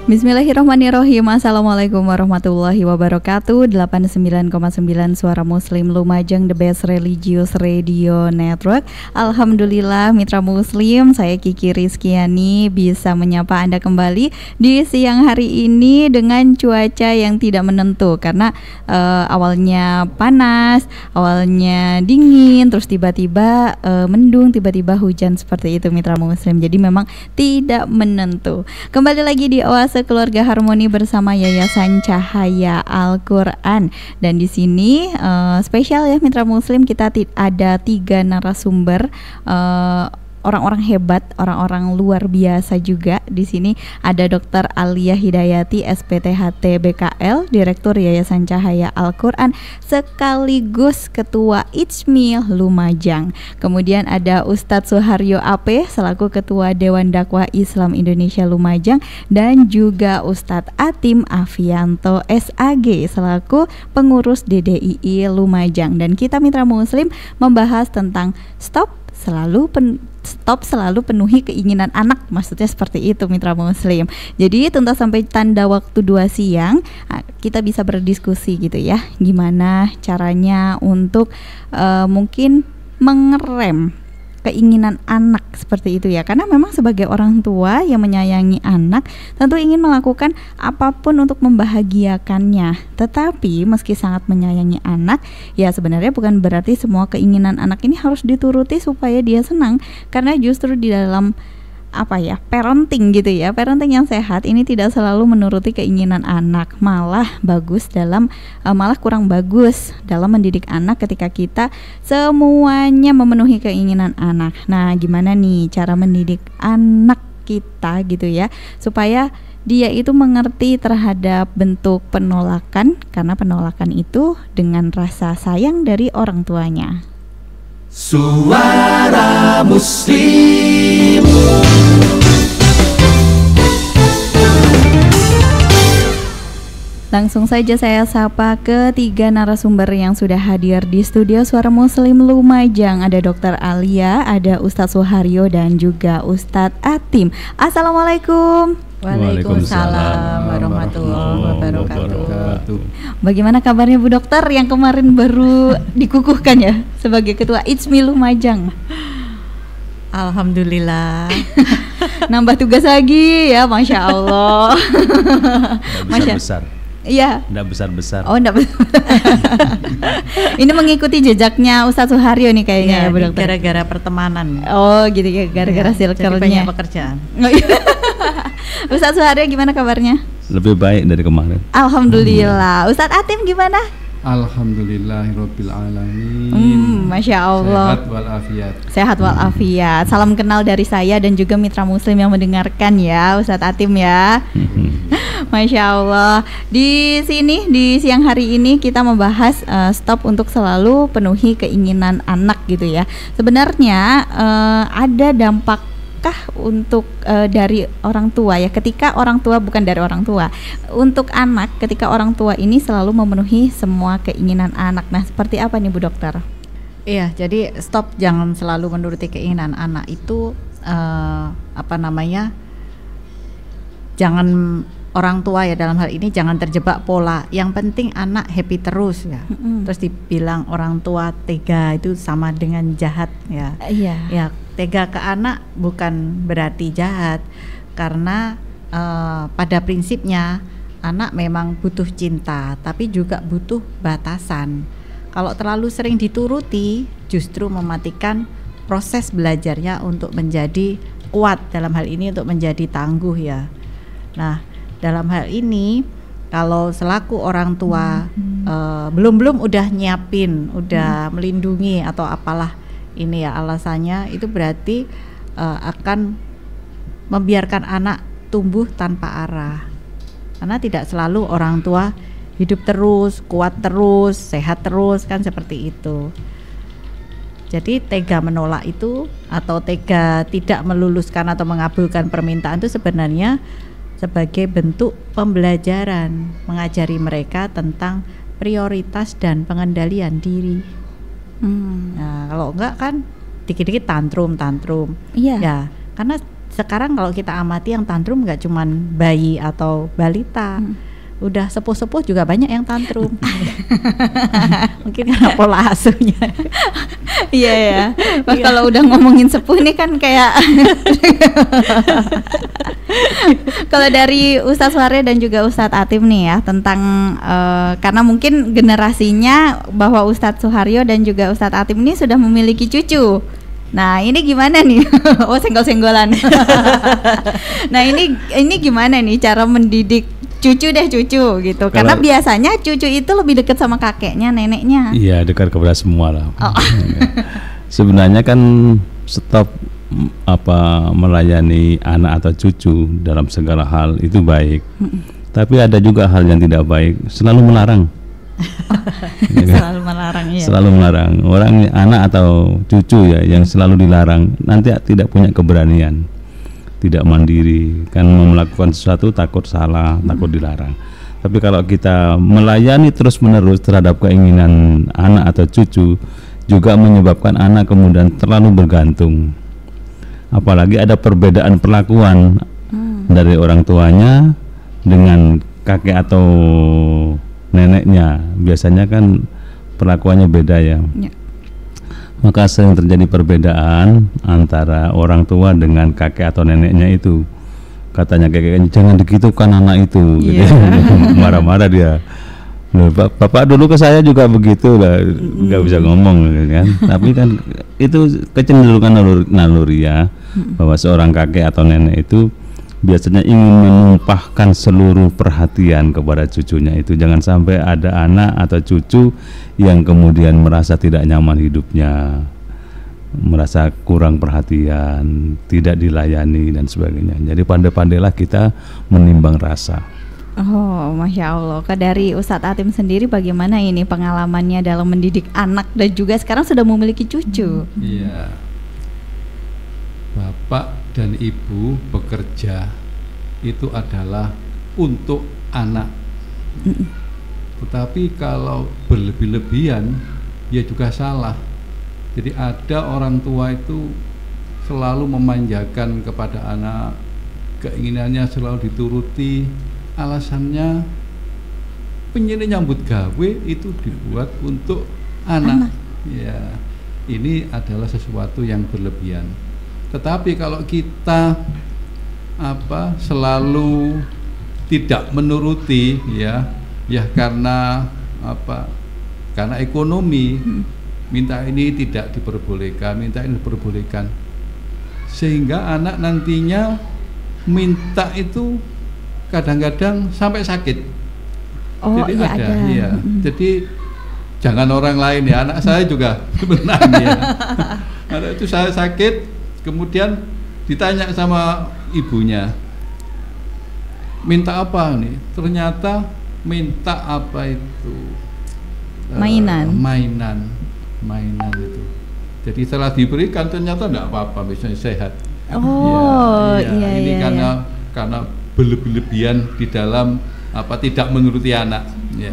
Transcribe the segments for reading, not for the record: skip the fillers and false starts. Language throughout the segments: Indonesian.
Bismillahirrahmanirrahim. Assalamualaikum warahmatullahi wabarakatuh. 89,9 Suara Muslim Lumajang, the best religious radio network. Alhamdulillah mitra muslim, saya Kiki Rizkyani bisa menyapa Anda kembali di siang hari ini dengan cuaca yang tidak menentu. Karena awalnya panas, awalnya dingin, terus tiba-tiba mendung, tiba-tiba hujan, seperti itu mitra muslim. Jadi memang tidak menentu. Kembali lagi di Oase Keluarga Harmoni bersama Yayasan Cahaya Al-Quran. Dan di sini spesial ya mitra muslim, kita ada 3 narasumber, orang-orang hebat, orang-orang luar biasa juga. Di sini ada Dr. Alia Hidayati, SPTHT BKL, Direktur Yayasan Cahaya Al-Quran, sekaligus Ketua IJMI Lumajang. Kemudian ada Ustadz Suharyo AP selaku Ketua Dewan Dakwah Islam Indonesia Lumajang, dan juga Ustadz Atim Afianto SAG selaku Pengurus DDII Lumajang. Dan kita mitra muslim membahas tentang stop selalu penuhi keinginan anak, maksudnya seperti itu mitra muslim. Jadi tuntas sampai tanda waktu 2 siang kita bisa berdiskusi gitu ya, gimana caranya untuk mungkin mengerem keinginan anak seperti itu ya. Karena memang sebagai orang tua yang menyayangi anak tentu ingin melakukan apapun untuk membahagiakannya. Tetapi meski sangat menyayangi anak, ya sebenarnya bukan berarti semua keinginan anak ini harus dituruti supaya dia senang. Karena justru di dalam parenting gitu ya, parenting yang sehat ini tidak selalu menuruti keinginan anak, malah kurang bagus dalam mendidik anak ketika kita semuanya memenuhi keinginan anak. Nah, gimana nih cara mendidik anak kita gitu ya, supaya dia itu mengerti terhadap bentuk penolakan, karena penolakan itu dengan rasa sayang dari orang tuanya. Suara Muslim. Langsung saja saya sapa ke 3 narasumber yang sudah hadir di studio Suara Muslim Lumajang. Ada Dr. Alia, ada Ustadz Suharyo, dan juga Ustadz Atim. Assalamualaikum. Waalaikumsalam warahmatullahi wabarakatuh. Bagaimana kabarnya Bu Dokter yang kemarin baru dikukuhkan ya sebagai Ketua IJMI Lumajang? Alhamdulillah. Nambah tugas lagi ya, Masya Allah. Besar-besar. Iya. Nggak besar-besar. Oh, nggak besar. Ini mengikuti jejaknya Ustadz Suharyo nih kayaknya ya, Bu Dokter. Gara-gara pertemanan. Oh gitu ya, gara-gara circle-nya. Jadi banyak pekerjaan. Ustadz Suharyo gimana kabarnya? Lebih baik dari kemarin. Alhamdulillah. Ustadz Atim gimana? Alhamdulillahirabbil alamin. Masya Allah. Sehat walafiat. Sehat walafiat. Salam kenal dari saya dan juga mitra muslim yang mendengarkan ya, Ustadz Atim ya. Masya Allah. Di sini di siang hari ini kita membahas stop untuk selalu penuhi keinginan anak gitu ya. Sebenarnya ada dampak untuk dari orang tua ya, ketika orang tua, bukan dari orang tua, untuk anak ketika orang tua ini selalu memenuhi semua keinginan anak. Nah, seperti apa nih Bu Dokter? Iya, jadi stop jangan selalu menuruti keinginan anak itu jangan orang tua ya dalam hal ini jangan terjebak pola. Yang penting anak happy terus ya. Terus dibilang orang tua tega itu sama dengan jahat ya. Iya. Ya, tega ke anak bukan berarti jahat, karena pada prinsipnya anak memang butuh cinta, tapi juga butuh batasan. Kalau terlalu sering dituruti justru mematikan proses belajarnya untuk menjadi kuat, dalam hal ini untuk menjadi tangguh ya. Nah, dalam hal ini kalau selaku orang tua belum udah nyiapin, udah melindungi atau apalah ini ya alasannya, itu berarti akan membiarkan anak tumbuh tanpa arah. Karena tidak selalu orang tua hidup terus, kuat terus, sehat terus, kan seperti itu. Jadi tega menolak itu atau tega tidak meluluskan atau mengabulkan permintaan itu sebenarnya sebagai bentuk pembelajaran, mengajari mereka tentang prioritas dan pengendalian diri. Nah, kalau enggak kan dikit-dikit tantrum. Iya. Ya, karena sekarang kalau kita amati yang tantrum nggak cuman bayi atau balita, udah sepuh-sepuh juga banyak yang tantrum. Mungkin karena pola asuhnya. Iya ya. Mas kalau udah ngomongin sepuh nih kan kayak kalau dari Ustadz Warya dan juga Ustadz Atim nih ya tentang karena mungkin generasinya bahwa Ustadz Suharyo dan juga Ustadz Atim ini sudah memiliki cucu. Nah ini gimana nih? Oh senggol-senggolan. Nah ini gimana nih cara mendidik cucu gitu. Karena biasanya cucu itu lebih dekat sama kakeknya, neneknya. Iya, dekat kepada semua lah. Oh. Sebenarnya kan stop melayani anak atau cucu dalam segala hal itu baik. Tapi ada juga hal yang tidak baik, selalu melarang. Selalu melarang, iya. Selalu melarang. Orang anak atau cucu ya yang selalu dilarang nanti tidak punya keberanian. Tidak mandiri, kan melakukan sesuatu takut salah, takut dilarang. Tapi kalau kita melayani terus-menerus terhadap keinginan anak atau cucu, juga menyebabkan anak kemudian terlalu bergantung. Apalagi ada perbedaan perlakuan dari orang tuanya dengan kakek atau neneknya. Biasanya kan perlakuannya beda ya. Maka sering terjadi perbedaan antara orang tua dengan kakek atau neneknya itu. Katanya kakeknya jangan digitukan anak itu, gitu. Marah-marah dia. Loh, bapak dulu ke saya juga begitu lah, nggak bisa ngomong kan. Tapi kan itu kecenderungan naluriah bahwa seorang kakek atau nenek itu biasanya ingin menumpahkan seluruh perhatian kepada cucunya itu. Jangan sampai ada anak atau cucu yang kemudian merasa tidak nyaman hidupnya, merasa kurang perhatian, tidak dilayani dan sebagainya. Jadi pandai-pandailah kita menimbang rasa. Oh, Masya Allah. Dari Ustadz Atim sendiri bagaimana ini pengalamannya dalam mendidik anak dan juga sekarang sudah memiliki cucu? Iya. Bapak dan ibu bekerja itu adalah untuk anak. Tetapi kalau berlebih-lebihan ya juga salah. Jadi ada orang tua itu selalu memanjakan kepada anak, keinginannya selalu dituruti, alasannya pengen nyambut gawe itu dibuat untuk anak. Ya, ini adalah sesuatu yang berlebihan. Tetapi kalau kita selalu tidak menuruti ya karena karena ekonomi, minta ini tidak diperbolehkan, minta ini diperbolehkan, sehingga anak nantinya minta itu kadang-kadang sampai sakit. Oh, jadi iya ada. Ya. Jadi jangan orang lain ya, anak saya juga sebenarnya anak itu saya sakit, kemudian ditanya sama ibunya, minta apa nih? Ternyata minta apa itu? Mainan itu. Jadi setelah diberikan ternyata enggak apa-apa, misalnya sehat. Oh, iya. Ini karena berlebihan di dalam tidak menuruti anak. Ya.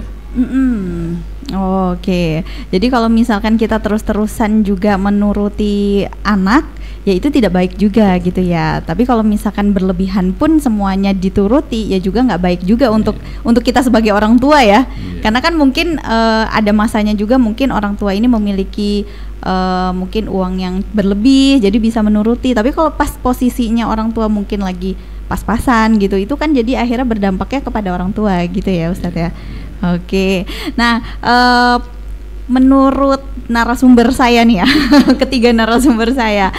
Oke. Jadi kalau misalkan kita terus-terusan juga menuruti anak, ya itu tidak baik juga gitu ya. Tapi kalau misalkan berlebihan pun semuanya dituruti, ya juga nggak baik juga untuk kita sebagai orang tua ya. Karena kan mungkin ada masanya juga mungkin orang tua ini memiliki mungkin uang yang berlebih, jadi bisa menuruti. Tapi kalau pas posisinya orang tua mungkin lagi pas-pasan gitu, itu kan jadi akhirnya berdampaknya kepada orang tua gitu ya Ustadz ya. Oke, nah menurut narasumber saya nih ya, ketiga narasumber saya,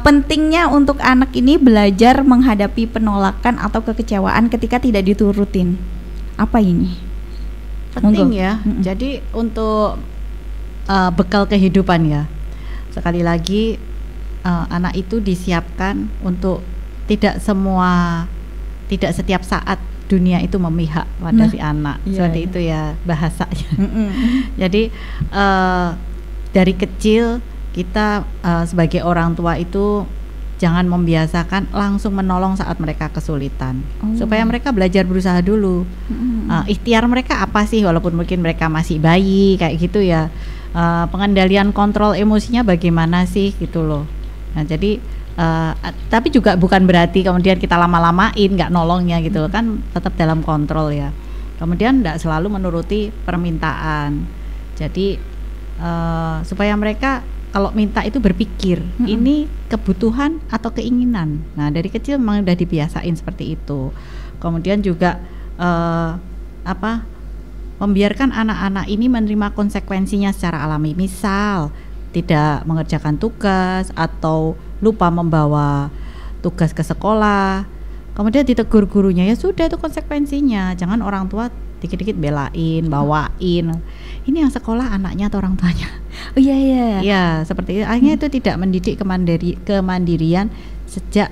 pentingnya untuk anak ini belajar menghadapi penolakan atau kekecewaan ketika tidak diturutin. Apa ini? Penting ya. Jadi untuk bekal kehidupan ya. Sekali lagi anak itu disiapkan untuk tidak setiap saat dunia itu memihak pada si anak, seperti itu ya bahasanya. Jadi dari kecil kita sebagai orang tua itu jangan membiasakan langsung menolong saat mereka kesulitan, supaya mereka belajar berusaha dulu. Ikhtiar mereka apa sih, walaupun mungkin mereka masih bayi kayak gitu ya. Pengendalian kontrol emosinya bagaimana sih gitu loh. Nah jadi Tapi juga bukan berarti kemudian kita lama-lamain nggak nolongnya gitu loh, kan tetap dalam kontrol ya. Kemudian nggak selalu menuruti permintaan. Jadi supaya mereka kalau minta itu berpikir ini kebutuhan atau keinginan. Nah dari kecil memang udah dibiasain seperti itu. Kemudian juga membiarkan anak-anak ini menerima konsekuensinya secara alami. Misal tidak mengerjakan tugas atau lupa membawa tugas ke sekolah, kemudian ditegur gurunya, ya sudah itu konsekuensinya. Jangan orang tua dikit-dikit belain, bawain. Ini yang sekolah anaknya atau orang tuanya. Oh iya iya. Ya seperti itu. Akhirnya itu tidak mendidik kemandirian sejak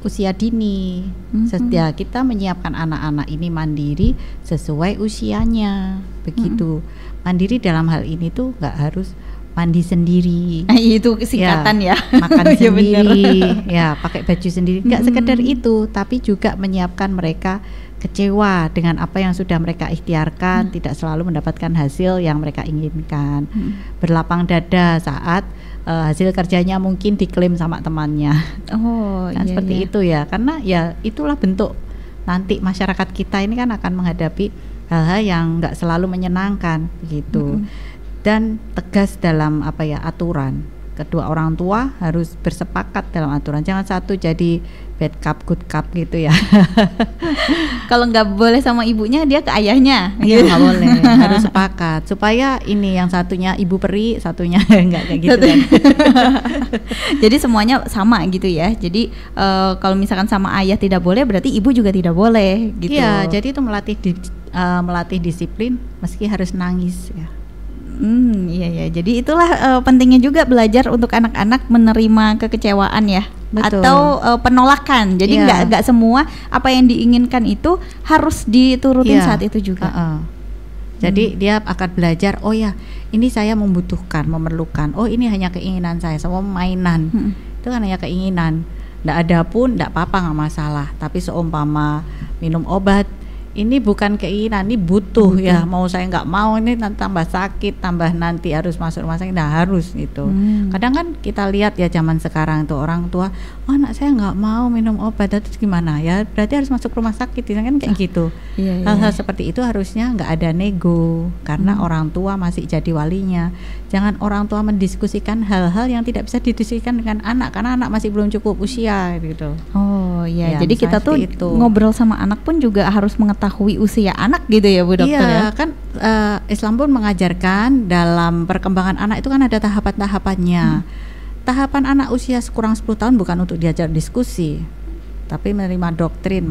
usia dini. Sejak kita menyiapkan anak-anak ini mandiri sesuai usianya, begitu. Mandiri dalam hal ini tuh nggak harus mandi sendiri, itu singkatan ya, makan sendiri, ya pakai baju sendiri, nggak sekedar itu, tapi juga menyiapkan mereka kecewa dengan apa yang sudah mereka ikhtiarkan, tidak selalu mendapatkan hasil yang mereka inginkan, berlapang dada saat hasil kerjanya mungkin diklaim sama temannya, kan iya, seperti iya. itu ya, karena ya itulah bentuk nanti masyarakat kita ini kan akan menghadapi hal-hal yang nggak selalu menyenangkan begitu. Dan tegas dalam aturan. Kedua orang tua harus bersepakat dalam aturan. Jangan satu jadi bad cup good cup gitu ya. Kalau nggak boleh sama ibunya, dia ke ayahnya. Iya nggak boleh, harus sepakat supaya ini yang satunya ibu peri, satunya nggak kayak gitu kan. Jadi semuanya sama gitu ya. Jadi kalau misalkan sama ayah tidak boleh, berarti ibu juga tidak boleh gitu. Iya, jadi itu melatih disiplin meski harus nangis ya. Iya. Jadi itulah pentingnya juga belajar untuk anak-anak menerima kekecewaan ya. Betul. Atau penolakan. Jadi nggak semua apa yang diinginkan itu harus diturutin saat itu juga. Jadi dia akan belajar, oh ya ini saya membutuhkan, memerlukan. Oh ini hanya keinginan saya, semua mainan. Itu kan hanya keinginan. Nggak ada pun, nggak apa-apa, nggak masalah. Tapi seumpama minum obat, ini bukan keinginan, ini butuh ya. Mau saya nggak mau, ini tambah sakit, tambah nanti harus masuk rumah sakit, nah harus gitu. Kadang kan kita lihat ya zaman sekarang tuh orang tua, oh anak saya nggak mau minum obat, terus gimana ya? Berarti harus masuk rumah sakit, kan kayak gitu. Hal-hal seperti itu harusnya nggak ada nego, karena orang tua masih jadi walinya. Jangan orang tua mendiskusikan hal-hal yang tidak bisa didiskusikan dengan anak, karena anak masih belum cukup usia gitu. Oh iya, Ya, jadi kita tuh ngobrol sama anak pun juga harus mengetahui usia anak gitu ya Bu Dokter. Iya, kan Islam pun mengajarkan dalam perkembangan anak itu kan ada tahapan-tahapannya. Tahapan anak usia kurang 10 tahun bukan untuk diajar diskusi, tapi menerima doktrin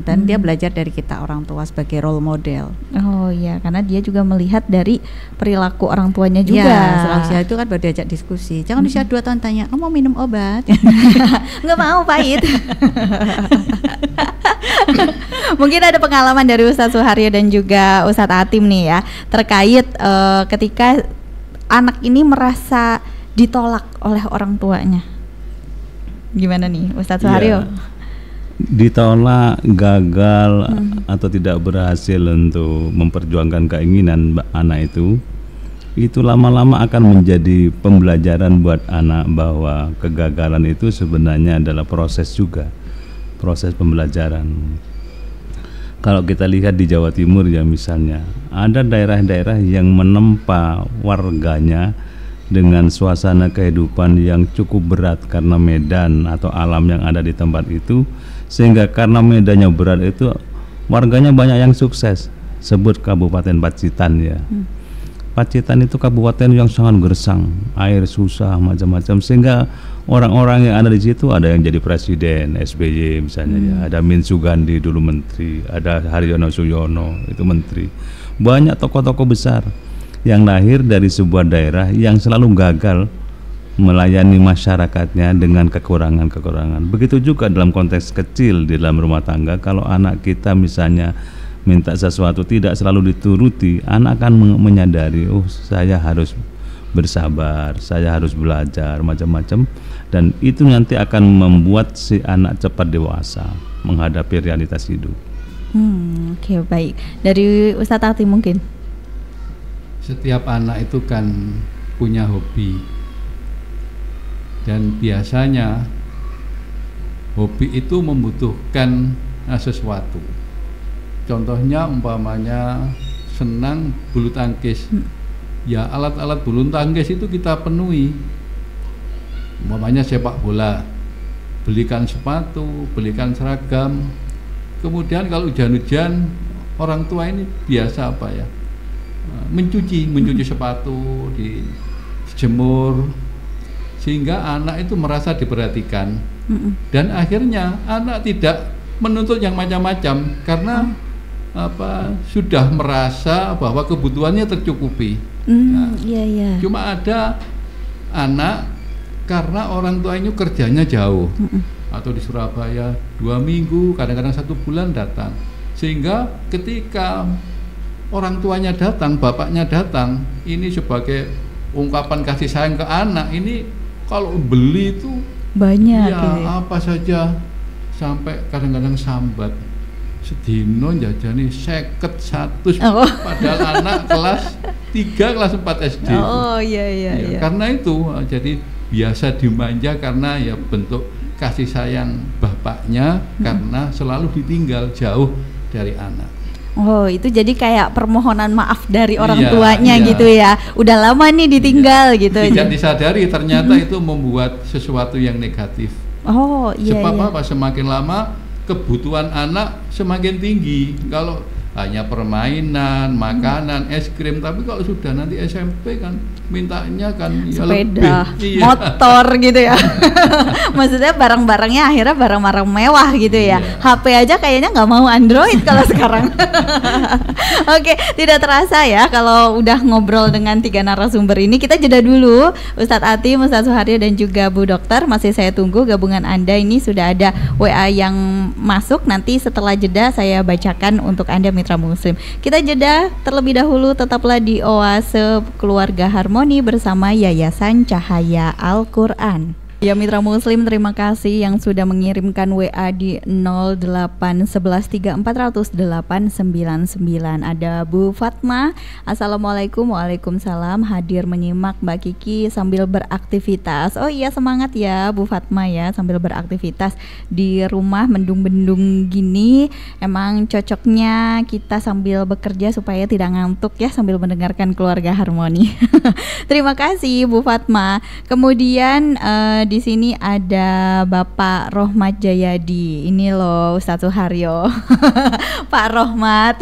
dan dia belajar dari kita orang tua sebagai role model. Oh iya, karena dia juga melihat dari perilaku orang tuanya juga. Ya, setelah usia itu kan baru diajak diskusi. Jangan usia 2 tahun tanya, kamu mau minum obat? Nggak mau, pahit. Mungkin ada pengalaman dari Ustadz Suharyo dan juga Ustadz Atim nih ya, terkait ketika anak ini merasa ditolak oleh orang tuanya. Gimana nih Ustadz Suharyo? Ditolak, gagal atau tidak berhasil untuk memperjuangkan keinginan anak itu lama-lama akan menjadi pembelajaran buat anak bahwa kegagalan itu sebenarnya adalah proses juga, proses pembelajaran. Kalau kita lihat di Jawa Timur ya misalnya, ada daerah-daerah yang menempa warganya dengan suasana kehidupan yang cukup berat karena medan atau alam yang ada di tempat itu, sehingga karena medannya berat itu warganya banyak yang sukses. Sebut Kabupaten Pacitan ya. Pacitan itu kabupaten yang sangat gersang, air susah macam-macam, sehingga orang-orang yang ada di situ ada yang jadi presiden, SBY misalnya ya, ada Min Sugandi dulu menteri, ada Haryono Suyono itu menteri. Banyak tokoh-tokoh besar yang lahir dari sebuah daerah yang selalu gagal melayani masyarakatnya dengan kekurangan-kekurangan. Begitu juga dalam konteks kecil di dalam rumah tangga, kalau anak kita misalnya minta sesuatu tidak selalu dituruti, anak akan menyadari, oh saya harus bersabar, saya harus belajar macam-macam, dan itu nanti akan membuat si anak cepat dewasa menghadapi realitas hidup. Oke, baik. Dari Ustadz Atim mungkin. Setiap anak itu kan punya hobi, dan biasanya hobi itu membutuhkan sesuatu. Contohnya umpamanya senang bulu tangkis. Ya alat-alat bulu tangkis itu kita penuhi. Umpamanya sepak bola, belikan sepatu, belikan seragam. Kemudian kalau hujan-hujan, orang tua ini biasa apa ya? Mencuci sepatu, dijemur, sehingga anak itu merasa diperhatikan. Dan akhirnya anak tidak menuntut yang macam-macam karena sudah merasa bahwa kebutuhannya tercukupi. Cuma ada anak karena orang tuanya kerjanya jauh, atau di Surabaya 2 minggu, kadang-kadang 1 bulan datang, sehingga ketika orang tuanya datang, bapaknya datang, ini sebagai ungkapan kasih sayang ke anak. Ini kalau beli itu banyak ya gitu. Apa saja, sampai kadang-kadang sambat sedino jajani 50-100, padahal anak kelas 3, kelas 4 SD. Iya. Karena itu jadi biasa dimanja karena ya bentuk kasih sayang bapaknya karena selalu ditinggal jauh dari anak. Oh, itu jadi kayak permohonan maaf dari orang Iya, tuanya iya. gitu ya. Udah lama nih ditinggal gitu. Tidak disadari ternyata itu membuat sesuatu yang negatif. Oh, iya. Sebab apa? Semakin lama kebutuhan anak semakin tinggi. Kalau hanya permainan, makanan, es krim, tapi kalau sudah nanti SMP kan mintanya kan ya sepeda, lebih, motor gitu ya. Maksudnya barang-barangnya akhirnya barang-barang mewah gitu ya. Iya. HP aja kayaknya nggak mau Android kalau sekarang. Oke, tidak terasa ya kalau udah ngobrol dengan 3 narasumber ini. Kita jeda dulu, Ustadz Atim, Ustadz Suharyo dan juga Bu Dokter. Masih saya tunggu gabungan Anda. Ini sudah ada WA yang masuk. Nanti setelah jeda saya bacakan untuk Anda mitra Muslim. Kita jeda terlebih dahulu, tetaplah di Oase Keluarga Harmoni bersama Yayasan Cahaya Al-Quran. Ya mitra Muslim, terima kasih yang sudah mengirimkan WA di 0811340899. Ada Bu Fatma, Assalamualaikum. Waalaikumsalam, hadir menyimak Mbak Kiki sambil beraktivitas. Oh iya, semangat ya Bu Fatma ya, sambil beraktivitas di rumah mendung-mendung gini. Emang cocoknya kita sambil bekerja supaya tidak ngantuk ya, sambil mendengarkan Keluarga Harmoni. Terima kasih Bu Fatma. Kemudian di sini ada Bapak Rohmat Jayadi. Ini loh Ustadz Suharyo. Pak Rohmat.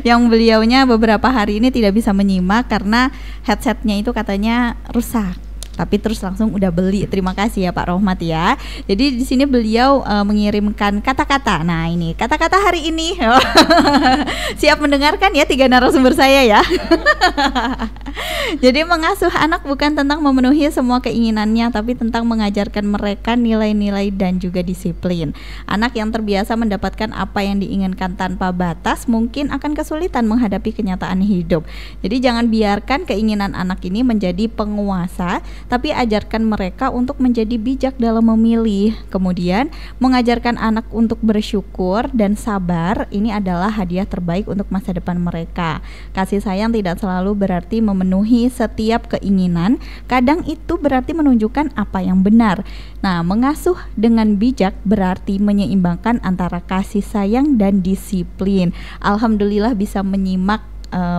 Yang beliaunya beberapa hari ini tidak bisa menyimak karena headsetnya itu katanya rusak. Tapi terus langsung udah beli. Terima kasih ya Pak Rohmat ya. Jadi di sini beliau mengirimkan kata-kata. Nah ini kata-kata hari ini. Siap mendengarkan ya 3 narasumber saya ya. Jadi mengasuh anak bukan tentang memenuhi semua keinginannya, tapi tentang mengajarkan mereka nilai-nilai dan juga disiplin. Anak yang terbiasa mendapatkan apa yang diinginkan tanpa batas mungkin akan kesulitan menghadapi kenyataan hidup. Jadi jangan biarkan keinginan anak ini menjadi penguasa, tapi ajarkan mereka untuk menjadi bijak dalam memilih. Kemudian mengajarkan anak untuk bersyukur dan sabar. Ini adalah hadiah terbaik untuk masa depan mereka. Kasih sayang tidak selalu berarti memenuhi setiap keinginan. Kadang itu berarti menunjukkan apa yang benar. Nah, mengasuh dengan bijak berarti menyeimbangkan antara kasih sayang dan disiplin. Alhamdulillah bisa menyimak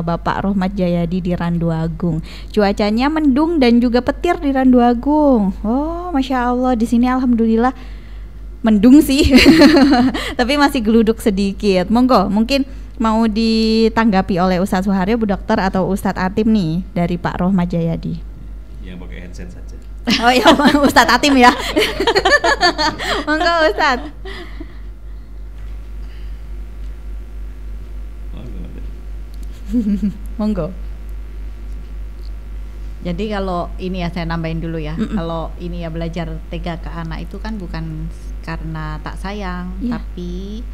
Bapak Rohmat Jayadi di Randu Agung. Cuacanya mendung dan juga petir di Randu Agung. Oh, masya Allah, di sini alhamdulillah mendung sih, tapi masih geluduk sedikit. Monggo, mungkin mau ditanggapi oleh Ustadz Suharyo, Bu Dokter atau Ustadz Atim nih dari Pak Rohmat Jayadi. Yang pakai headset saja. Oh ya, Ustadz Atim ya. Monggo Ustadz. Monggo. Jadi kalau ini ya saya nambahin dulu ya. Kalau ini ya belajar tega ke anak itu kan bukan karena tak sayang, tapi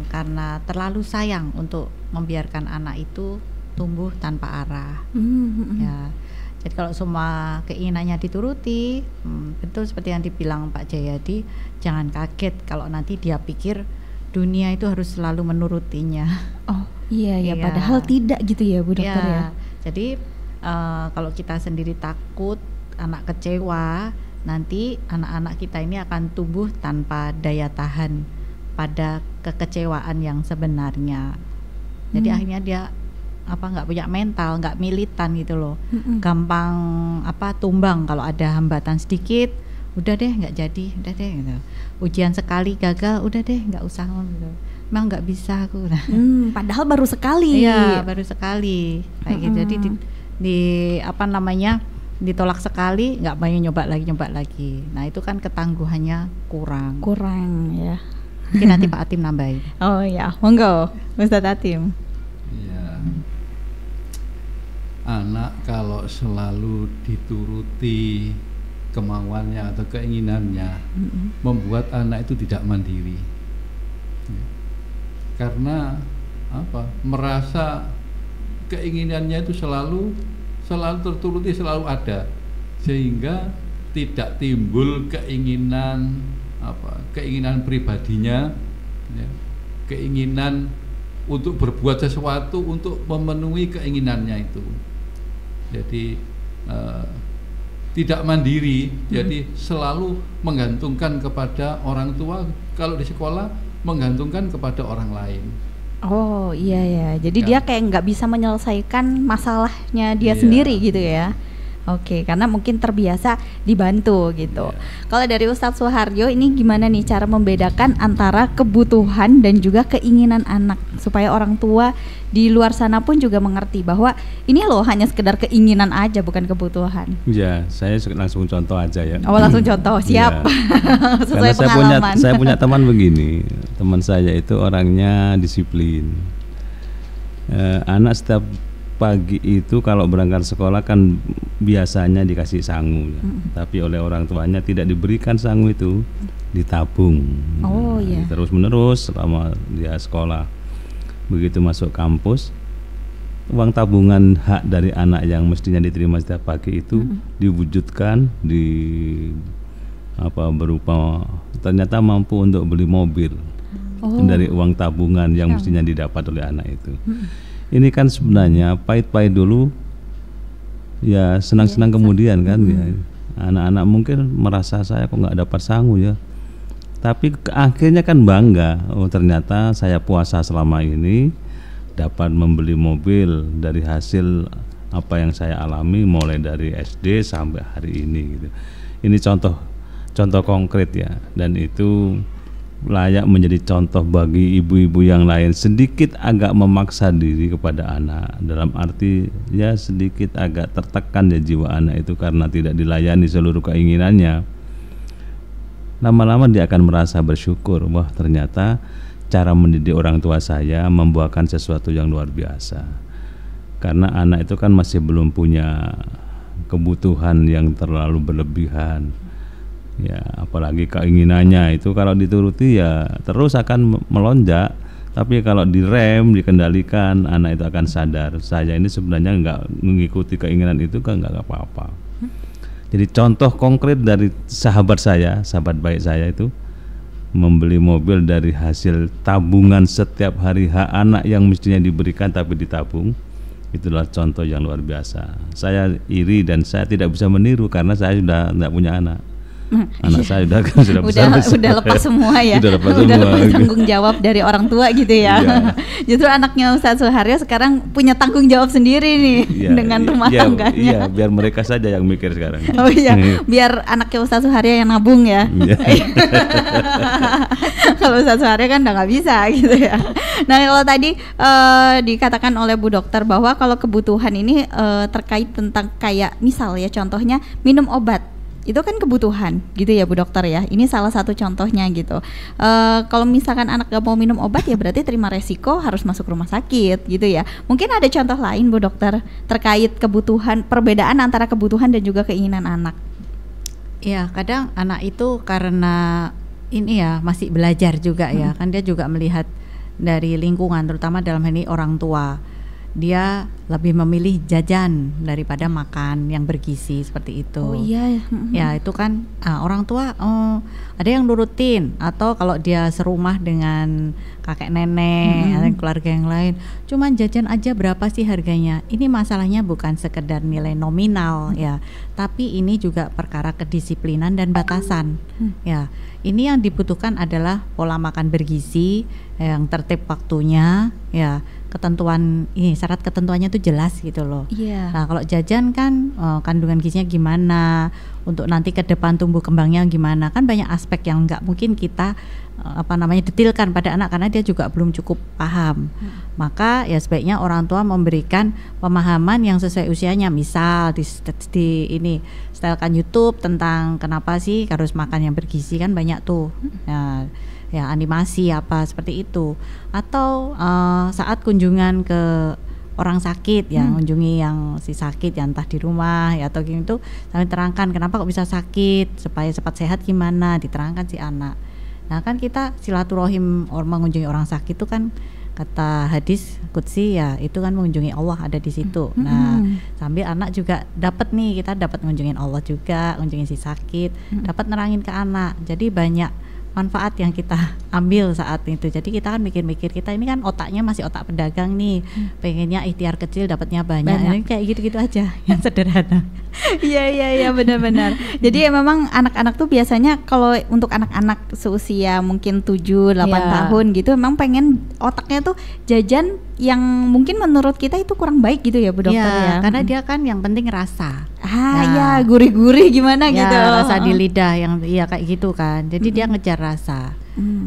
karena terlalu sayang untuk membiarkan anak itu tumbuh tanpa arah. Ya. Jadi kalau semua keinginannya dituruti, betul seperti yang dibilang Pak Jayadi, jangan kaget kalau nanti dia pikir dunia itu harus selalu menurutinya. Oh iya, padahal tidak gitu ya Bu Dokter ya. Jadi kalau kita sendiri takut anak kecewa, nanti anak-anak kita ini akan tumbuh tanpa daya tahan pada kekecewaan yang sebenarnya. Jadi akhirnya dia nggak punya mental, nggak militan gitu loh. Gampang tumbang kalau ada hambatan sedikit, udah deh nggak jadi, udah deh gitu. Ujian sekali gagal, udah deh nggak usah gitu. Memang nggak bisa aku. Padahal baru sekali. Iya, baru sekali kayak gitu. Jadi ditolak sekali, nggak mau nyoba lagi. Nah itu kan ketangguhannya kurang ya. Mungkin nanti Pak Atim nambahin. Oh ya, monggo Ustadz Atim. Ya, anak kalau selalu dituruti kemauannya atau keinginannya, membuat anak itu tidak mandiri. Karena merasa keinginannya itu selalu terturuti, selalu ada, sehingga tidak timbul keinginan pribadinya, ya, keinginan untuk berbuat sesuatu untuk memenuhi keinginannya itu. Jadi tidak mandiri, jadi selalu menggantungkan kepada orang tua. Kalau di sekolah menggantungkan kepada orang lain. Oh iya ya, jadi dia kayak nggak bisa menyelesaikan masalahnya dia sendiri gitu ya. Oke, karena mungkin terbiasa dibantu gitu. Kalau dari Ustadz Suharyo ini gimana nih cara membedakan antara kebutuhan dan juga keinginan anak supaya orang tua di luar sana pun juga mengerti bahwa ini loh hanya sekedar keinginan aja bukan kebutuhan. Ya, saya langsung contoh aja ya. Oh langsung contoh, siap. Sesuai pengalaman. Saya punya teman begini, teman saya itu orangnya disiplin. Anak setiap pagi itu kalau berangkat sekolah kan biasanya dikasih sangu ya. Tapi oleh orang tuanya tidak diberikan sangu itu, ditabung. Terus menerus selama dia sekolah. Begitu masuk kampus, uang tabungan hak dari anak yang mestinya diterima setiap pagi itu diwujudkan berupa ternyata mampu untuk beli mobil dari uang tabungan yang mestinya didapat oleh anak itu. Ini kan sebenarnya pahit-pahit dulu, ya senang-senang kemudian kan ya. Anak-anak mungkin merasa saya kok nggak dapat sangu ya, tapi akhirnya kan bangga. Oh ternyata saya puasa selama ini dapat membeli mobil dari hasil apa yang saya alami mulai dari SD sampai hari ini gitu. Ini contoh konkret ya, dan itu layak menjadi contoh bagi ibu-ibu yang lain. Sedikit agak memaksa diri kepada anak, dalam arti ya sedikit agak tertekan ya jiwa anak itu karena tidak dilayani seluruh keinginannya. Lama-lama dia akan merasa bersyukur, wah ternyata cara mendidik orang tua saya membuahkan sesuatu yang luar biasa. Karena anak itu kan masih belum punya kebutuhan yang terlalu berlebihan. Ya, apalagi keinginannya itu kalau dituruti ya terus akan melonjak. Tapi kalau direm, dikendalikan, anak itu akan sadar saya ini sebenarnya nggak mengikuti keinginan itu kan nggak apa-apa. Jadi contoh konkret dari sahabat baik saya itu membeli mobil dari hasil tabungan setiap hari hak anak yang mestinya diberikan tapi ditabung. Itulah contoh yang luar biasa. Saya iri dan saya tidak bisa meniru karena saya sudah tidak punya anak. Anak saya sudah besar. Udah lepas semua ya. Udah lepas tanggung jawab dari orang tua gitu ya. Justru anaknya Ustadz Suharyo sekarang punya tanggung jawab sendiri nih dengan rumah tangganya. Iya, biar mereka saja yang mikir sekarang. Oh iya, biar anaknya Ustadz Suharyo yang nabung ya. Kalau Ustadz Suharyo kan udah nggak bisa gitu ya. Nah kalau tadi dikatakan oleh Bu Dokter bahwa kalau kebutuhan ini terkait tentang kayak misal ya contohnya minum obat. Itu kan kebutuhan gitu ya Bu Dokter ya. Ini salah satu contohnya gitu. Kalau misalkan anak gak mau minum obat ya berarti terima resiko harus masuk rumah sakit gitu ya. Mungkin ada contoh lain Bu Dokter terkait kebutuhan, perbedaan antara kebutuhan dan juga keinginan anak. Ya kadang anak itu karena ini ya masih belajar juga ya. Kan dia juga melihat dari lingkungan terutama dalam hal ini orang tua. dia lebih memilih jajan daripada makan yang bergizi seperti itu. Oh iya. Ya itu kan orang tua ada yang nurutin, atau kalau dia serumah dengan kakek nenek atau keluarga yang lain, cuman jajan aja berapa sih harganya. Ini masalahnya bukan sekedar nilai nominal ya, tapi ini juga perkara kedisiplinan dan batasan. Ya, ini yang dibutuhkan adalah pola makan bergizi yang tertib waktunya, ya, ketentuan ini, syarat ketentuannya tuh jelas gitu loh. Iya. Nah kalau jajan kan kandungan gizinya gimana, untuk nanti ke depan tumbuh kembangnya gimana, kan banyak aspek yang nggak mungkin kita detilkan pada anak karena dia juga belum cukup paham. Maka ya sebaiknya orang tua memberikan pemahaman yang sesuai usianya. Misal di ini setelkan YouTube tentang kenapa sih harus makan yang bergizi, kan banyak tuh. Ya animasi apa seperti itu, atau saat kunjungan ke orang sakit ya, kunjungi yang si sakit ya, entah di rumah ya atau gitu, kami terangkan kenapa kok bisa sakit, supaya cepat sehat gimana, diterangkan si anak. Nah kan kita silaturahim orang mengunjungi orang sakit itu kan kata hadis qudsi ya, itu kan mengunjungi Allah, ada di situ. Nah sambil anak juga dapat nih, kita dapat mengunjungi Allah juga, mengunjungi si sakit, dapat nerangin ke anak. Jadi banyak manfaat yang kita ambil saat itu. Jadi kita kan mikir-mikir, kita ini kan otaknya masih otak pedagang nih, pengennya ikhtiar kecil dapatnya banyak. Ini kayak gitu-gitu aja yang sederhana. Iya benar-benar. Jadi ya memang anak-anak tuh biasanya kalau untuk anak-anak seusia mungkin 7-8 tahun gitu, memang pengen otaknya tuh jajan yang mungkin menurut kita itu kurang baik gitu ya Bu Dokter ya. Karena dia kan yang penting rasa. Ya gurih-gurih gimana gitu. Rasa di lidah yang kayak gitu kan. Jadi dia ngejar rasa.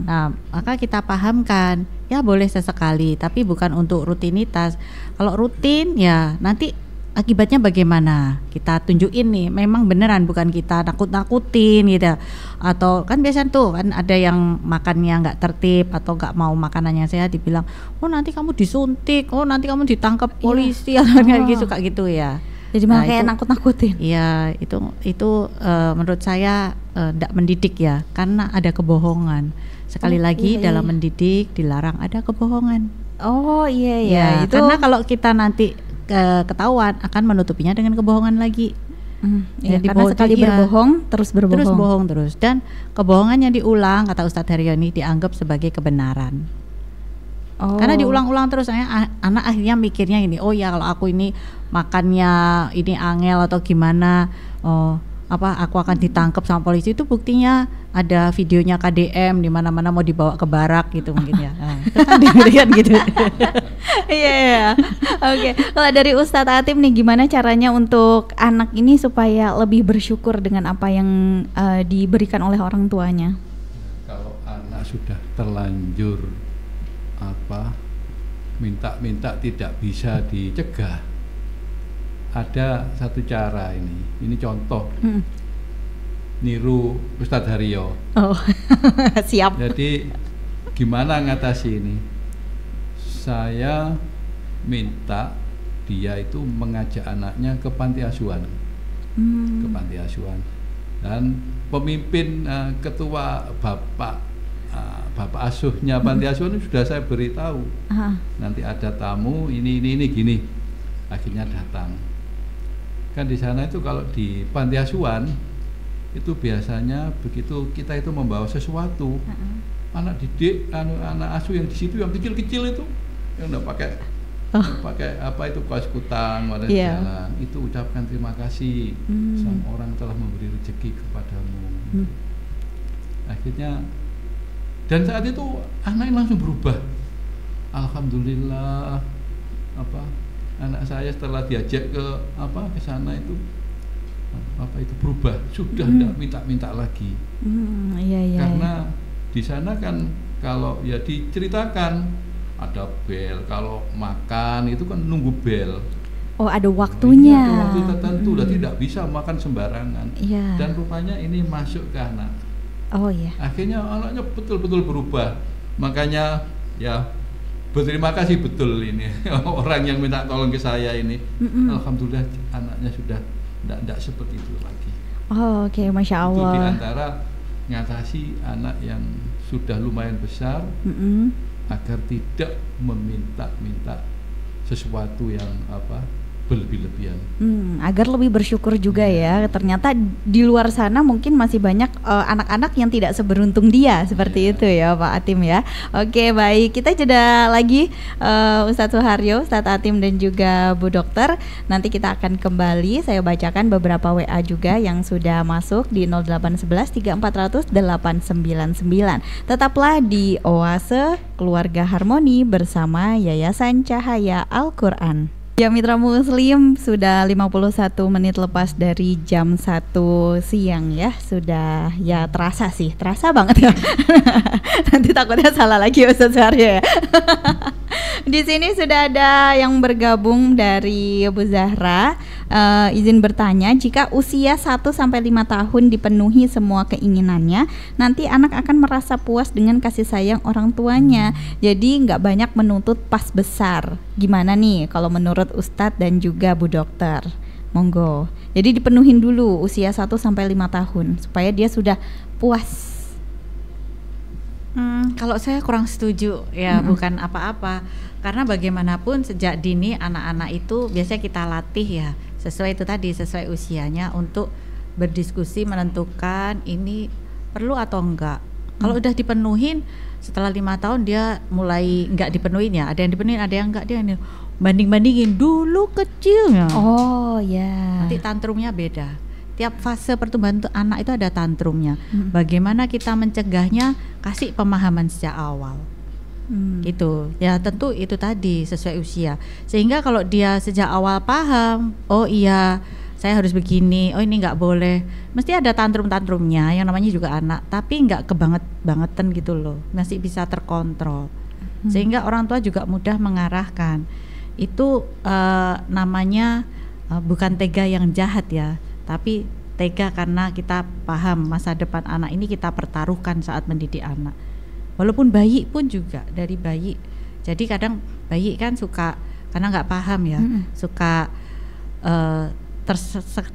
Nah, maka kita pahamkan, ya boleh sesekali, tapi bukan untuk rutinitas. Kalau rutin ya nanti akibatnya bagaimana, kita tunjukin nih memang beneran, bukan kita nakut-nakutin gitu. Atau kan biasa tuh kan ada yang makannya nggak tertib atau nggak mau makanannya sehat, dibilang nanti kamu disuntik, nanti kamu ditangkap polisi atau kayak gitu ya. Jadi malah kayak nakut-nakutin. Iya, itu menurut saya tidak mendidik ya, karena ada kebohongan. Sekali lagi dalam mendidik dilarang ada kebohongan. Oh iya itu. Karena kalau kita nanti ketahuan akan menutupinya dengan kebohongan lagi. Karena sekali berbohong terus berbohong. Terus dan kebohongan yang diulang, kata Ustadz Haryoni, dianggap sebagai kebenaran. Karena diulang-ulang terus, anak akhirnya mikirnya ini, kalau aku ini makannya ini angel atau gimana, aku akan ditangkap sama polisi. Itu buktinya ada videonya KDM di mana-mana mau dibawa ke barak gitu mungkin ya. Itu kan diberikan gitu. Iya. Oke. Kalau dari Ustadz Atim nih, gimana caranya untuk anak ini supaya lebih bersyukur dengan apa yang diberikan oleh orang tuanya? Kalau anak sudah terlanjur minta tidak bisa dicegah, ada satu cara ini contoh niru Ustadz Haryo. Siap. Jadi gimana ngatasi ini? Saya minta dia itu mengajak anaknya ke panti asuhan, dan pemimpin ketua bapak asuhnya panti asuhan sudah saya beritahu, nanti ada tamu ini gini, akhirnya datang. Kan di sana itu kalau di panti asuhan itu biasanya begitu kita itu membawa sesuatu, anak didik, anak asuh yang di situ yang kecil-kecil itu yang udah pakai kaos kutang pada jalan, itu ucapkan terima kasih sama orang telah memberi rezeki kepadamu. Akhirnya, dan saat itu anak langsung berubah. Alhamdulillah, anak saya setelah diajak ke sana itu berubah, sudah tidak minta lagi. Karena di sana kan kalau ya diceritakan ada bel, kalau makan itu kan nunggu bel. Ada waktunya. Ada waktu tertentu, tidak bisa makan sembarangan. Dan rupanya ini masuk ke anak. Akhirnya anaknya betul-betul berubah. Makanya ya berterima kasih betul ini orang yang minta tolong ke saya ini. Alhamdulillah anaknya sudah tidak seperti itu lagi. Masya Allah. Itu diantara ngatasi anak yang sudah lumayan besar agar tidak meminta-minta sesuatu yang berlebih-lebihan. Agar lebih bersyukur juga ya. Ternyata di luar sana mungkin masih banyak anak-anak yang tidak seberuntung dia seperti itu ya Pak Atim ya. Oke, baik, kita jeda lagi Ustadz Suharyo, Ustadz Atim dan juga Bu Dokter. Nanti kita akan kembali. Saya bacakan beberapa WA juga yang sudah masuk di 0811 3400 899. Tetaplah di Oase Keluarga Harmoni bersama Yayasan Cahaya Al-Quran. Ya Mitra Muslim, sudah 51 menit lepas dari jam 1 siang ya. Sudah ya terasa banget ya. Nanti takutnya salah lagi Ustadz Suharyo ya. Di sini sudah ada yang bergabung dari Bu Zahra. Izin bertanya, jika usia 1-5 tahun dipenuhi semua keinginannya, nanti anak akan merasa puas dengan kasih sayang orang tuanya. Jadi nggak banyak menuntut pas besar. Gimana nih kalau menurut Ustadz dan juga Bu Dokter? Monggo. Jadi dipenuhin dulu usia 1-5 tahun supaya dia sudah puas. Kalau saya kurang setuju ya, bukan apa-apa. Karena bagaimanapun sejak dini anak-anak itu biasanya kita latih ya, sesuai itu tadi, sesuai usianya untuk berdiskusi menentukan ini perlu atau enggak. Kalau udah dipenuhin setelah 5 tahun dia mulai enggak dipenuhin ya, ada yang dipenuhin, ada yang enggak, dia ini banding-bandingin dulu kecilnya. Oh ya. Nanti tantrumnya beda. Tiap fase pertumbuhan anak itu ada tantrumnya. Bagaimana kita mencegahnya? Kasih pemahaman sejak awal. Gitu ya, tentu itu tadi sesuai usia, sehingga kalau dia sejak awal paham, oh iya saya harus begini, oh ini nggak boleh, mesti ada tantrum-tantrumnya yang namanya juga anak, tapi nggak kebangetan gitu loh, masih bisa terkontrol, sehingga orang tua juga mudah mengarahkan. Itu namanya bukan tega yang jahat ya, tapi tega karena kita paham masa depan anak ini kita pertaruhkan saat mendidik anak. Walaupun bayi pun juga, dari bayi. Jadi kadang bayi kan suka, karena nggak paham ya, suka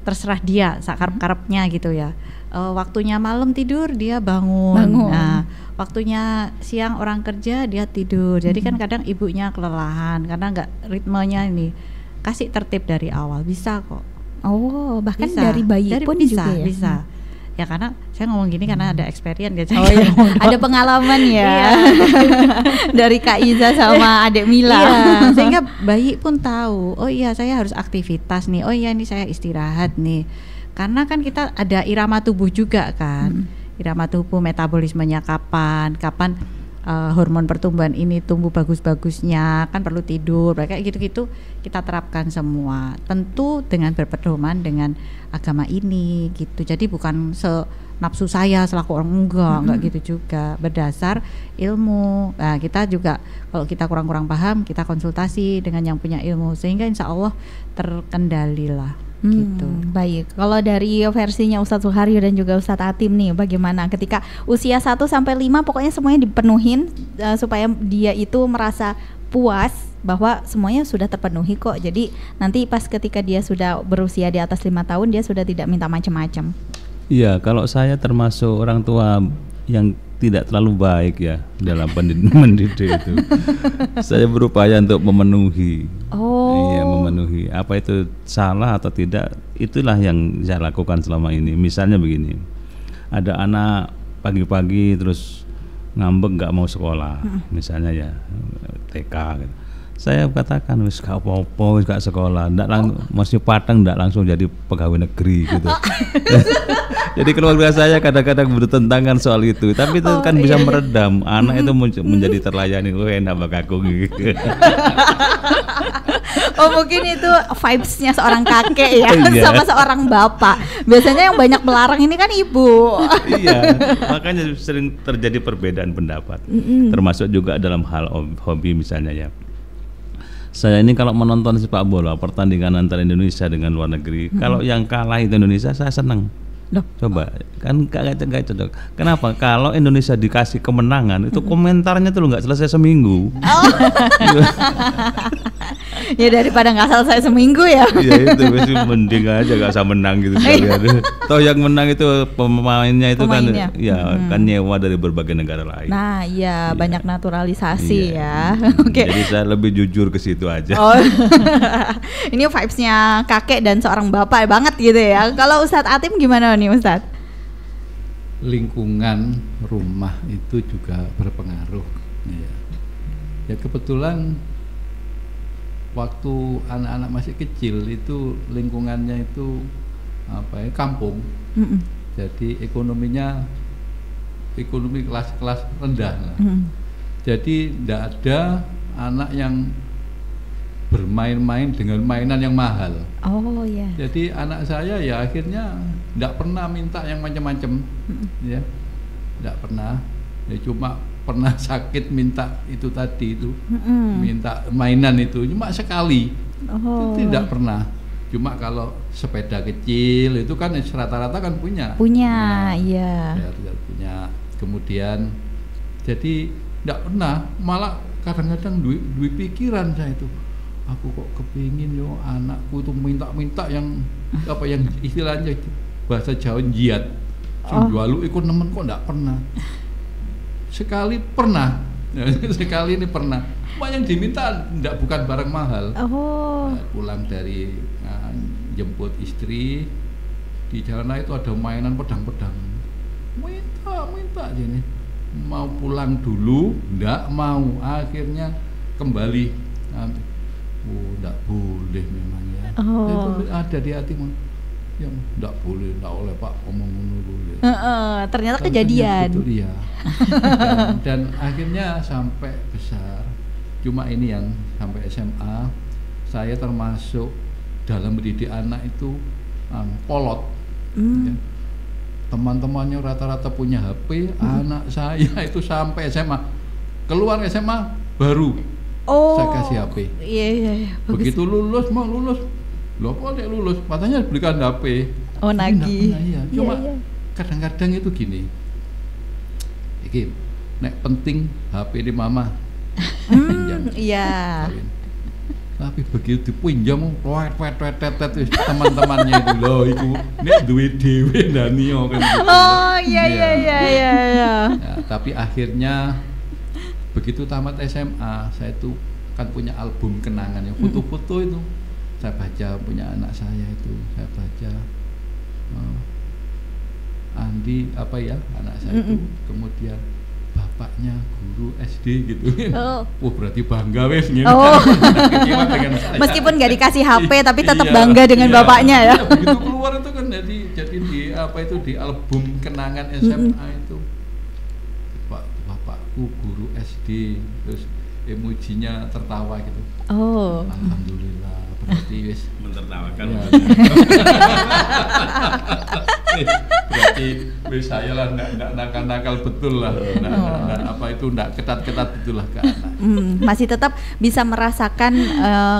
terserah dia, sakarep-karepnya gitu ya. Waktunya malam tidur dia bangun. Nah, waktunya siang orang kerja dia tidur. Jadi kan kadang ibunya kelelahan karena nggak ritmenya ini. Kasih tertib dari awal, bisa kok. Oh, bahkan Bisa. dari bayi pun bisa, juga ya? Bisa. Ya karena saya ngomong gini karena ada experience ya. Oh iya, ada pengalaman ya. Dari Kak Iza sama Adek Mila. Iya, sehingga bayi pun tahu, oh iya saya harus aktivitas nih, oh iya ini saya istirahat nih. Karena kan kita ada irama tubuh juga kan. Irama tubuh, metabolismenya kapan hormon pertumbuhan ini tumbuh bagus-bagusnya, kan perlu tidur, kayak gitu-gitu kita terapkan semua. Tentu dengan berpedoman dengan agama ini gitu. Jadi bukan nafsu saya selaku orang, enggak gitu juga, berdasar ilmu. Nah, kita juga kalau kita kurang-kurang paham, kita konsultasi dengan yang punya ilmu sehingga insya Allah terkendali lah. Gitu. Baik, kalau dari versinya Ustadz Suharyo dan juga Ustadz Atim nih, bagaimana ketika usia 1-5 pokoknya semuanya dipenuhin supaya dia itu merasa puas bahwa semuanya sudah terpenuhi kok. Jadi nanti pas ketika dia sudah berusia di atas 5 tahun dia sudah tidak minta macam-macam. Iya, kalau saya termasuk orang tua yang tidak terlalu baik ya dalam mendidik itu. Saya berupaya untuk memenuhi. Oh. Iya, memenuhi. Apa itu salah atau tidak, itulah yang saya lakukan selama ini. Misalnya begini, ada anak pagi-pagi terus ngambek nggak mau sekolah, misalnya ya TK gitu. Saya katakan wis gak apa-apa, wis gak sekolah, masih patang ndak langsung jadi pegawai negeri gitu. Jadi keluarga saya kadang-kadang bertentangan soal itu, tapi itu kan bisa meredam anak itu menjadi terlayani, enak bak aku gitu. Oh mungkin itu vibes-nya seorang kakek ya sama seorang bapak. Biasanya yang banyak melarang ini kan ibu. Iya, makanya sering terjadi perbedaan pendapat. Termasuk juga dalam hal hobi misalnya ya. Saya ini kalau menonton sepak bola pertandingan antara Indonesia dengan luar negeri, kalau yang kalah itu Indonesia saya senang. Loh. Coba kan gak cocok. Kenapa? Kalau Indonesia dikasih kemenangan itu komentarnya tuh nggak selesai seminggu. Ya daripada nggak selesai seminggu ya. Ya itu pasti mending aja gak usah menang gitu sekalian. Toh yang menang itu pemainnya itu kan ya kan nyewa dari berbagai negara lain. Nah iya banyak naturalisasi ya. Oke. Jadi saya lebih jujur ke situ aja. Oh. Ini vibes-nya kakek dan seorang bapak banget gitu ya. Kalau Ustadz Atim gimana nih Ustadz? Lingkungan rumah itu juga berpengaruh. Ya kebetulan waktu anak-anak masih kecil itu lingkungannya itu kampung. Jadi ekonomi kelas rendah lah. Jadi tidak ada anak yang bermain-main dengan mainan yang mahal. Oh ya. Jadi anak saya ya akhirnya tidak pernah minta yang macam-macam, ya, tidak pernah. Ya cuma pernah sakit minta itu tadi itu, minta mainan itu cuma sekali. Itu tidak pernah. Cuma kalau sepeda kecil itu kan rata-rata kan punya. Punya, iya. Ya, punya. Kemudian jadi tidak pernah, malah kadang-kadang duit pikiran saya itu. Aku kok kepingin yo anakku itu minta-minta yang yang istilahnya itu bahasa Jawa jiat. Jualu ikut nemen kok enggak pernah. Sekali pernah. Sekali ini pernah. Cuma yang diminta bukan barang mahal. Pulang dari jemput istri di jalan itu ada mainan pedang-pedang. Minta gini. Mau pulang dulu, enggak mau. Akhirnya kembali. Enggak boleh memang ya. Itu ada di hatimu. Ya enggak boleh, enggak oleh Pak ngomong dulu. Ternyata kejadian. Betul ya. Dan akhirnya sampai besar. Cuma ini yang sampai SMA saya termasuk dalam mendidik anak itu kolot. Ya. Teman-temannya rata-rata punya HP, anak saya itu sampai SMA. Keluar SMA baru saya kasih HP. Iya. Begitu lulus loh kok lulus, katanya belikan HP. Oh nagih. Iya. Cuma kadang-kadang itu gini. Iki nek penting HP di mama. Pinjam. Iya. Tapi begitu dipinjam tetet teman-temannya itu loh itu nek duwe dhewe ndanio kan. Oh iya. Tapi akhirnya begitu tamat SMA saya itu kan punya album kenangan yang foto-foto itu saya baca, punya anak saya itu saya baca Andi anak saya itu kemudian bapaknya guru SD gitu. Berarti bangga wes gitu. Meskipun nggak dikasih HP tapi tetap bangga dengan bapaknya ya. Begitu keluar itu kan jadi di di album kenangan SMA itu bapakku guru SD, terus emojinya tertawa gitu. Alhamdulillah, berarti wis mentertawakan. Berarti wis saya lah enggak nakal-nakal betul lah. Enggak ketat-ketat betul lah ke anak. Masih tetap bisa merasakan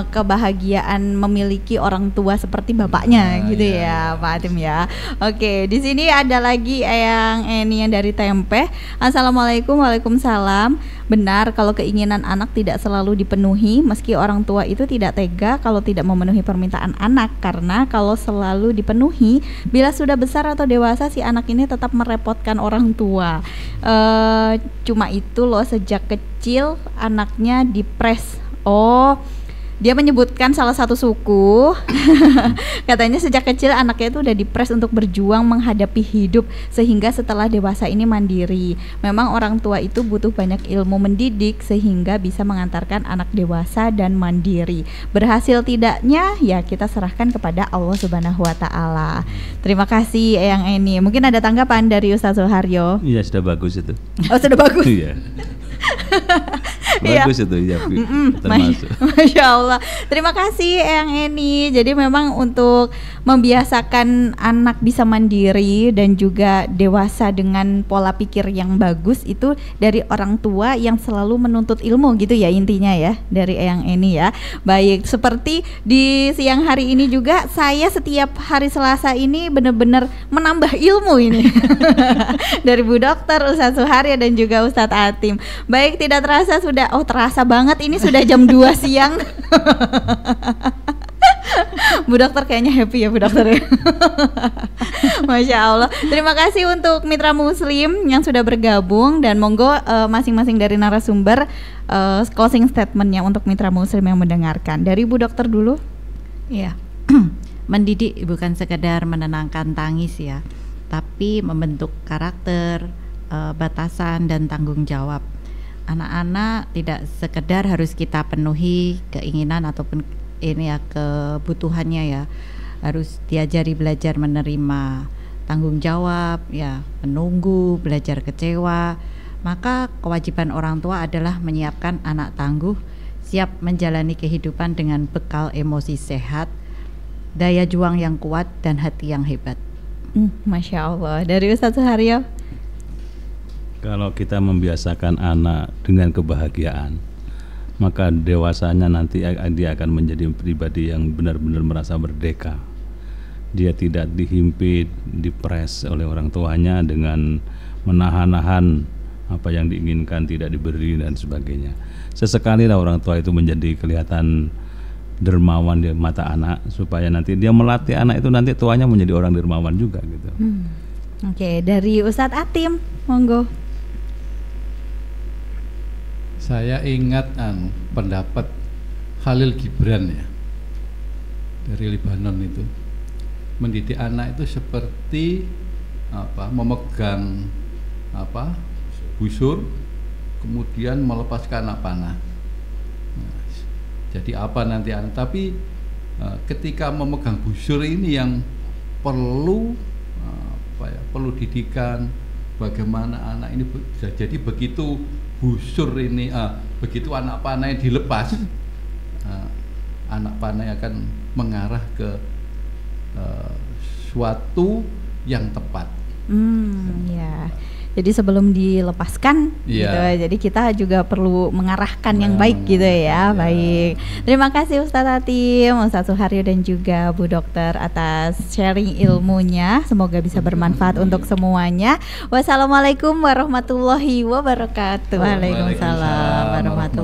kebahagiaan memiliki orang tua seperti bapaknya gitu ya, Pak Atim ya. Oke, di sini ada lagi yang dari Tempe. Assalamualaikum. Waalaikumsalam. Benar kalau keinginan anak tidak selalu dipenuhi, meski orang tua itu tidak tega kalau tidak memenuhi permintaan anak, karena kalau selalu dipenuhi, bila sudah besar atau dewasa si anak ini tetap merepotkan orang tua. Cuma itu loh, sejak kecil anaknya dipres. Dia menyebutkan salah satu suku. Katanya sejak kecil anaknya itu udah dipres untuk berjuang menghadapi hidup, sehingga setelah dewasa ini mandiri. Memang orang tua itu butuh banyak ilmu mendidik sehingga bisa mengantarkan anak dewasa dan mandiri. Berhasil tidaknya ya kita serahkan kepada Allah Subhanahu wa taala. Terima kasih Eyang Eni. Mungkin ada tanggapan dari Ustaz Suharyo? Iya, sudah bagus itu. Sudah bagus. Iya. Bagus itu ya, termasuk. Masya Allah. Terima kasih Eyang Eni. Jadi memang untuk membiasakan anak bisa mandiri dan juga dewasa dengan pola pikir yang bagus itu dari orang tua yang selalu menuntut ilmu gitu ya intinya ya, dari Eyang Eni ya. Baik, seperti di siang hari ini juga saya setiap hari Selasa ini benar-benar menambah ilmu ini dari Bu Dokter, Ustadz Suharyo dan juga Ustadz Atim. Baik, tidak terasa sudah, terasa banget ini sudah jam 2 siang. Bu Dokter kayaknya happy ya Bu Dokter ya. Masya Allah. Terima kasih untuk mitra muslim yang sudah bergabung, dan monggo masing-masing dari narasumber closing statementnya untuk mitra muslim yang mendengarkan. Dari Bu Dokter dulu. Iya. Mendidik bukan sekedar menenangkan tangis ya, tapi membentuk karakter, batasan dan tanggung jawab. Anak-anak tidak sekedar harus kita penuhi keinginan ataupun ini ya kebutuhannya ya, harus diajari belajar menerima tanggung jawab ya, menunggu, belajar kecewa. Maka kewajiban orang tua adalah menyiapkan anak tangguh, siap menjalani kehidupan dengan bekal emosi sehat, daya juang yang kuat dan hati yang hebat. Masya Allah. Dari Ustadz Suharyo. Kalau kita membiasakan anak dengan kebahagiaan, maka dewasanya nanti dia akan menjadi pribadi yang benar-benar merasa merdeka. Dia tidak dihimpit, dipres oleh orang tuanya dengan menahan-nahan apa yang diinginkan tidak diberi dan sebagainya. Sesekali lah orang tua itu menjadi kelihatan dermawan di mata anak, supaya nanti dia melatih anak itu nanti tuanya menjadi orang dermawan juga gitu. Oke, dari Ustadz Atim, monggo. Saya ingat pendapat Khalil Gibran ya, dari Lebanon itu, mendidik anak itu seperti memegang busur kemudian melepaskan anak panah. Nah, jadi apa nanti anak, tapi ketika memegang busur ini yang perlu perlu didikan, bagaimana anak ini bisa jadi begitu busur ini begitu anak panah yang dilepas, anak panah akan mengarah ke suatu yang tepat. Ya. Jadi sebelum dilepaskan gitu, jadi kita juga perlu mengarahkan yang baik gitu ya. Baik. Terima kasih Ustadz Atim, Ustadz Suharyo dan juga Bu Dokter atas sharing ilmunya. Semoga bisa bermanfaat untuk semuanya. Wassalamualaikum warahmatullahi wabarakatuh. Waalaikumsalam warahmatullahi